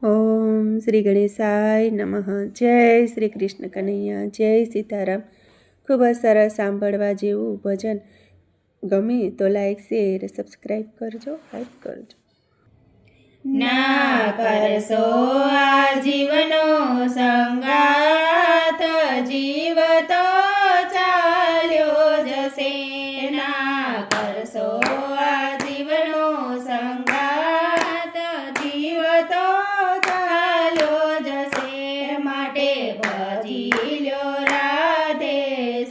ઓમ શ્રી ગણેશાય નમઃ. જય શ્રી કૃષ્ણ કનૈયા, જય સીતારામ. ખૂબ જ સરસ સાંભળવા જેવું ભજન. ગમે તો લાઈક શેર સબસ્ક્રાઈબ કરજો, લાઈક કરજો. ના કરશો આ જીવનો સંગાત, જીવ તો ચાલ્યો જશે. ના કરશો આ જીવનો સંગાત, જીવ તો ચાલ્યો જશે. માટે ભજી લ્યો રાધે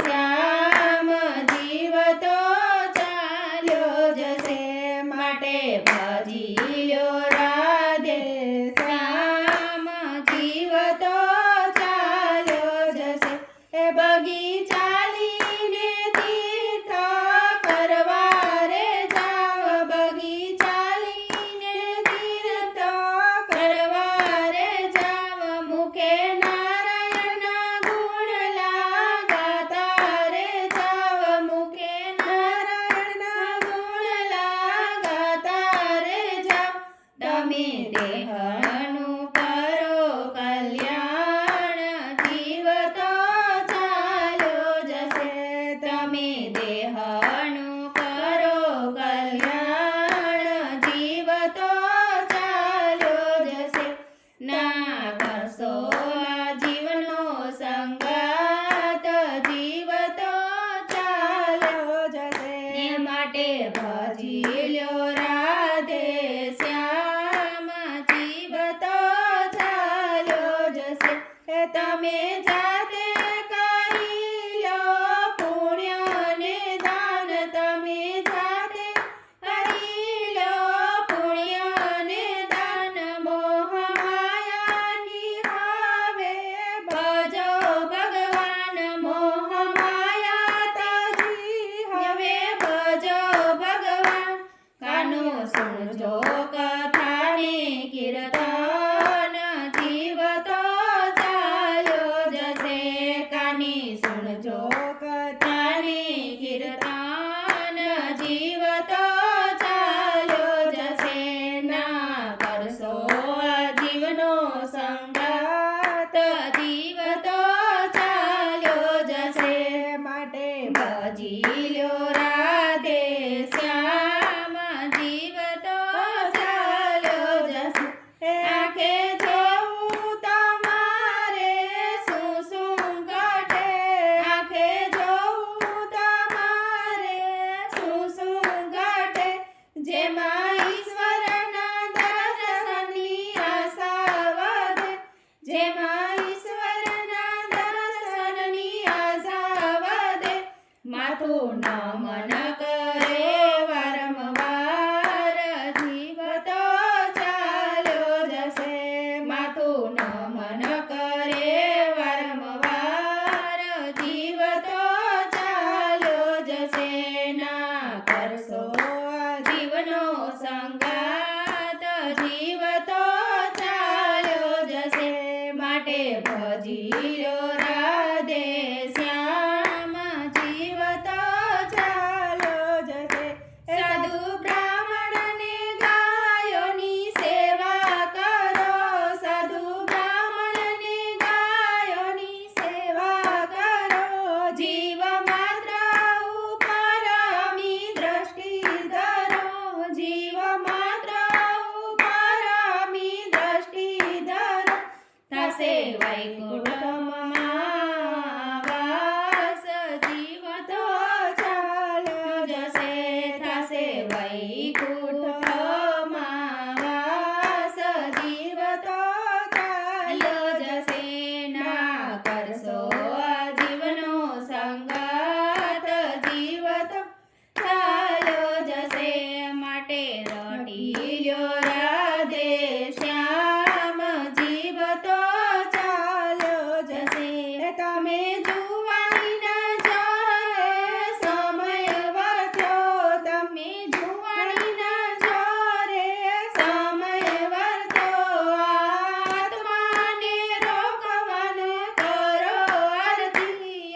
શ્યામ, જીવ તો ચાલ્યો જશે. માટે ભજી લ્યો રાધે શ્યામ, જીવ તો ચાલ્યો જશે. એ બગીચા લીને તીર્થ કરવા રે જાવ, બગીચા લીને તીર્થ કરવા રે જાવ. મુખે નારાયણના ગુણ ગાતા રે જાવ, મુખે નારાયણના ગુણ ગાતા રે જાવ. તમે દેહનું કરો કલ્યાણ, જીવ તો ચાલ્યો જશે. તમે દેહનું કરો કલ્યાણ, જીવ તો ચાલ્યો જશે. ના કરશો આ જીવનો સંગાત, જીવ તો ચાલ્યો જશે. માટે ભજી લ્યો રાધે શ્યામ, જીવ તો ચાલ્યો જશે. તમે જાતે કરી લો પુણ્ય ને દાન, તમે જાતે કરી લો પુણ્ય ને દાન. મોહ માયાની હવે ભજો ભગવાન, મોહ માયા તાજી હવે ભજો ભગવાન. કાનો સુણજો કથાને કીર્તન, જીવ તો ચાલ્યો જશે. કાની સુણજો કથાને કીર્તન, જીવ તો ચાલ્યો જશે. ના કરશો આ જીવનો સંગાત, જીવ તો ચાલ્યો જશે. માટે ભજી લ્યો રાધે શ્યામ, જીવ તો ચાલ્યો જશે. આંખે જોવું તમારે શું શું ઘટે, આંખે જોવું તમારે શું શું ઘટે. જેમાં ઈશ્વરના દર્શનની આશા વધે, જેમાં ઈશ્વરના દર્શનની આશા વધે. માથું નમન કરે વારંવાર, જીવ તો ચાલ્યો જશે. માથું નમન કરે વારંવાર, જીવ તો ચાલ્યો જશે. ના કરશો આ જીવનો સંગાત, જીવ તો ચાલ્યો જશે. માટે ભજી લ્યો રાધે શ્યામ, જીવ તો ચાલ્યો જશે. સાધુ બ્રાહ્મણને ગાયોની સેવા કરો, સાધુ બ્રાહ્મણને ગાયોની સેવા કરો. જીવ માત્ર ઉપર અમી દ્રષ્ટિ ધરો, જીવ માત્ર ઉપર અમી દ્રષ્ટિ ધરો. થશે વૈકુંઠમાં વાસ, જીવ તો ચાલ્યો જશે. થશે વૈકુંઠમાં વાસ, જીવ તો ચાલ્યો જશે. ના કરશો આ જીવનો સંગાત, જીવ તો ચાલ્યો જશે. માટે રટી લ્યો રાધે શ્યામ, જીવ તો ચાલ્યો જશે. તમે જુવાનીના જોરે સમય વર્થ્યો, તમે જુવાનીના જોરે સમય વર્થ્યો. આત્માને રોકવાને કરો આરતી,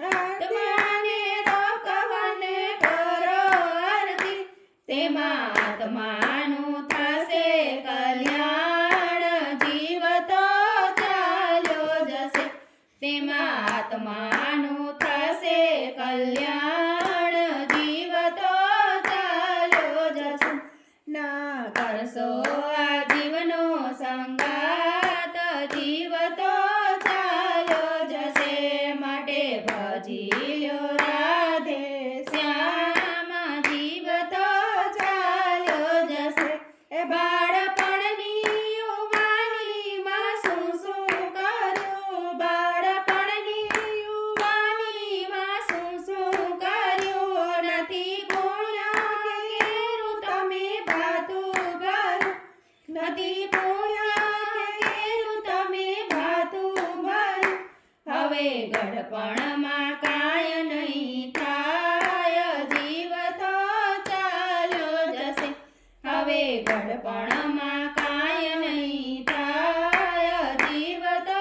આત્માને રોકવાને કરો આરતી. તેમાં આત્માનું થશે કલ્યાણ, એમાં આત્માનું થશે કલ્યાણ જીવતો ચાલ્યો જશે ના કરશો આ જીવનો સંગાત જીવતો ચાલ્યો જશે માટે ભજી લ્યો રાધે શ્યામ જીવતો ચાલ્યો જશે એ બાળપણની યુવાનીમાં શું શું કર્યું બાળપણની યુવાનીમાં શું શું કર્યું નથી પૂર્ણ કેરું તમે ભાતું ભરું નથી પૂર્ણ કેરું તમે ભાતું ભરું હવે ગડપણમાં કાંઈ નહીં થાય જીવતો ચાલ્યો જશે હવે ગડપણમાં કાંઈ નહીં થાય જીવતો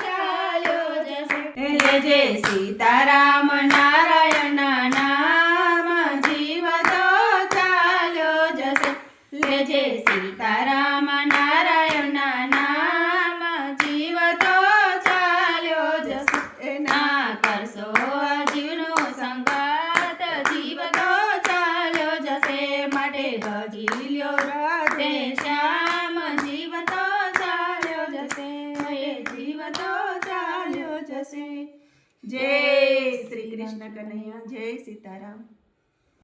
ચાલ્યો જશે લેજે સીતારામ નારાયણના નામ જીવતો ચાલ્યો જશે લેજે સીતારામ નારાયણના નામ જીવતો ચાલ્યો જશે ના કરશો જીવનો સંગાત જીવતો ચાલ્યો જશે માટે ભજી લ્યો રાધે શ્યામ જીવતો ચાલ્યો જશે જીવતો ચાલ્યો જશે જય શ્રી કૃષ્ણ કનૈયા જય સીતારામ.